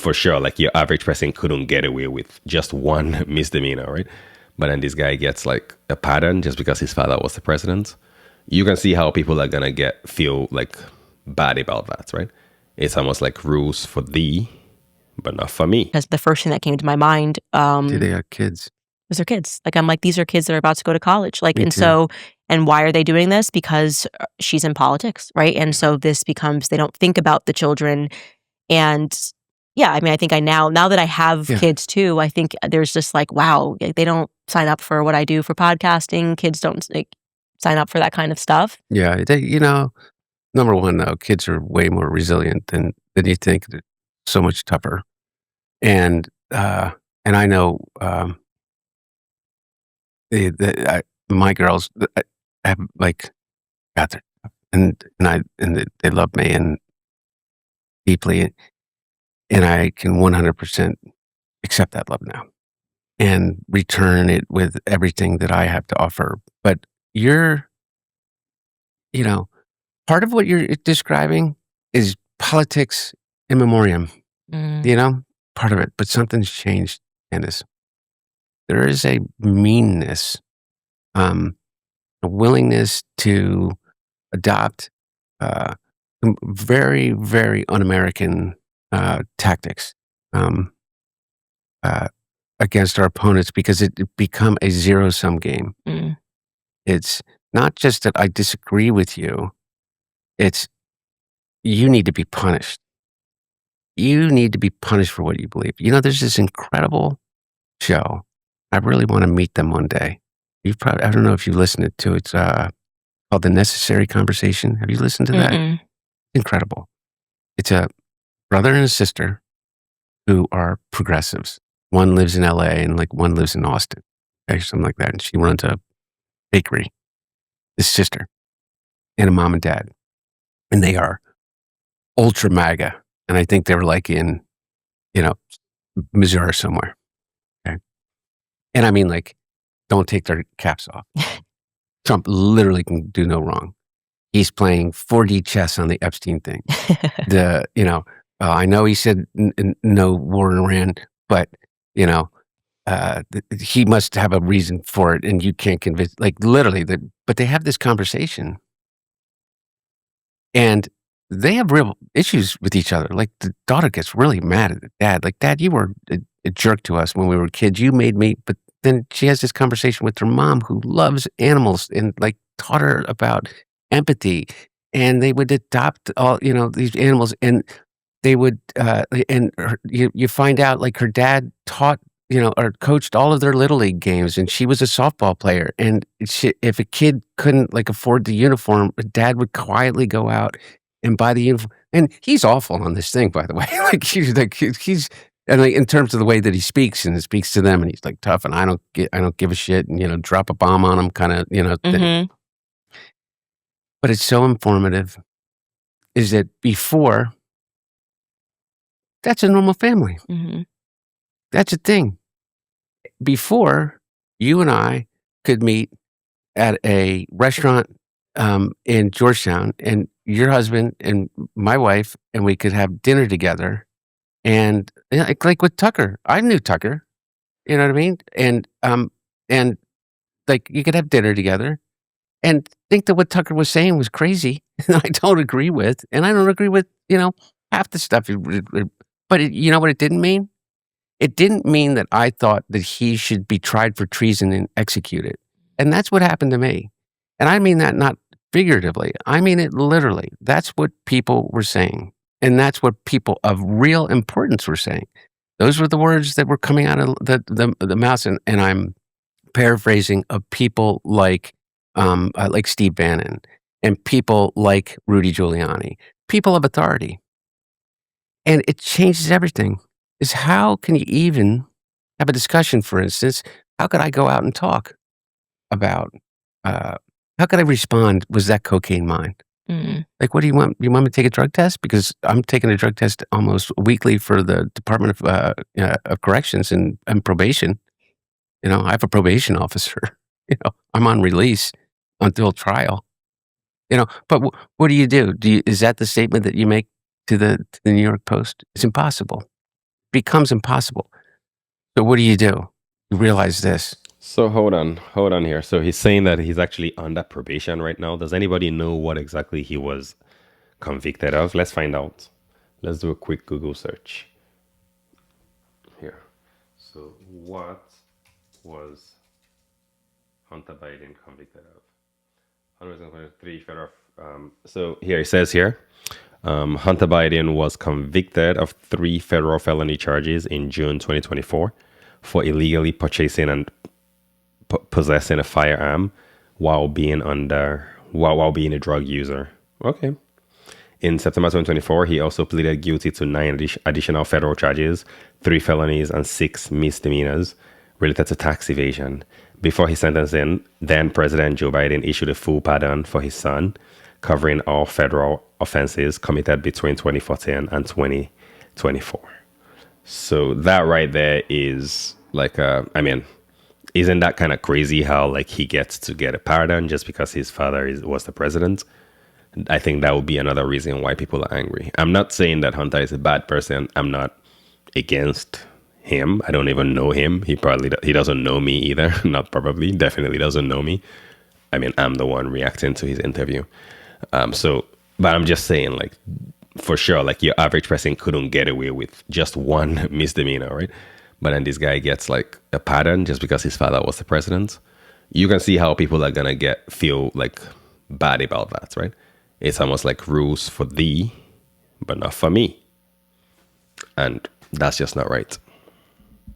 for sure, like your average person couldn't get away with just one misdemeanor, right? But then this guy gets like a pardon just because his father was the president. You can see how people are gonna feel like bad about that, right? It's almost like rules for thee, but not for me. Because the first thing that came to my mind Do they have kids? was their kids. Like, I'm like, these are kids that are about to go to college. Like, Me and too. so, and why are they doing this? Because she's in politics, right? And so this becomes, they don't think about the children. And yeah, I mean, I think now that I have Yeah. kids too, I think there's just like, wow, they don't sign up for what I do for podcasting. Kids don't like sign up for that kind of stuff. Yeah, number one, though, kids are way more resilient than you think. They're so much tougher. And I know my girls have like got their and they love me and deeply, and I can 100% accept that love now and return it with everything that I have to offer. But you're, part of what you're describing is politics in memoriam. Part of it, but something's changed, Candace. There is a meanness, a willingness to adopt some very, very un-American tactics against our opponents because it become a zero-sum game. It's not just that I disagree with you, it's you need to be punished. You need to be punished for what you believe. There's this incredible show. I really want to meet them one day. I don't know if you listened to it. It's called The Necessary Conversation. Have you listened to that? Mm-mm. Incredible. It's a brother and a sister who are progressives. One lives in LA and like one lives in Austin, okay, something like that. And she runs a bakery. This sister and a mom and dad. And they are ultra MAGA. And I think they were like in, Missouri somewhere. Okay. And I mean, like, don't take their caps off. Trump literally can do no wrong. He's playing 4D chess on the Epstein thing. I know he said no war in Iran, but, he must have a reason for it, and you can't convince, like, literally, but they have this conversation. And they have real issues with each other. Like, the daughter gets really mad at the dad. Like, Dad, you were a jerk to us when we were kids. You made me, but then she has this conversation with her mom who loves animals and like taught her about empathy, and they would adopt all, these animals, and they would, you find out like her dad taught, or coached all of their little league games, and she was a softball player. And if a kid couldn't like afford the uniform, dad would quietly go out and buy the uniform. And he's awful on this thing, by the way. he's and like in terms of the way that he speaks and speaks to them, and he's like tough, and I don't give a shit, and drop a bomb on them, kind of, Mm-hmm. But it's so informative. Is that before? That's a normal family. Mm-hmm. That's a thing. Before, you and I could meet at a restaurant in Georgetown, and your husband and my wife, and we could have dinner together. And like with Tucker, I knew Tucker. You know what I mean? And like you could have dinner together and think that what Tucker was saying was crazy, and I don't agree with, and I don't agree with half the stuff. But you know what it didn't mean? It didn't mean that I thought that he should be tried for treason and executed. And that's what happened to me. And I mean that not figuratively. I mean it literally. That's what people were saying. And that's what people of real importance were saying. Those were the words that were coming out of the mouths. And I'm paraphrasing of people like Steve Bannon and people like Rudy Giuliani, people of authority. And it changes everything. Is how can you even have a discussion, for instance, how could I go out and talk about, how could I respond, was that cocaine mine? Mm-hmm. Like, what do you want? You want me to take a drug test? Because I'm taking a drug test almost weekly for the Department of Corrections and probation. I have a probation officer. I'm on release until trial. But what do you do? Is that the statement that you make to the New York Post? It's impossible. becomes impossible. So what do? You realize this. So hold on here. So he's saying that he's actually under probation right now. Does anybody know what exactly he was convicted of? Let's find out. Let's do a quick Google search here. So what was Hunter Biden convicted of? 123 federal. So here it says here, Hunter Biden was convicted of 3 federal felony charges in June 2024 for illegally purchasing and possessing a firearm while being a drug user. Okay. In September 2024, he also pleaded guilty to 9 additional federal charges, 3 felonies, and 6 misdemeanors related to tax evasion. Before his sentencing, then President Joe Biden issued a full pardon for his son, covering all federal offenses committed between 2014 and 2024. So that right there is like, isn't that kind of crazy how like he gets to get a pardon just because his father was the president? I think that would be another reason why people are angry. I'm not saying that Hunter is a bad person. I'm not against him. I don't even know him. He doesn't know me either. Not probably, definitely doesn't know me. I mean, I'm the one reacting to his interview. But I'm just saying, like, for sure, like your average person couldn't get away with just one misdemeanor, right? But then this guy gets like a pardon just because his father was the president. You can see how people are gonna feel like bad about that, right? It's almost like rules for thee, but not for me. And that's just not right.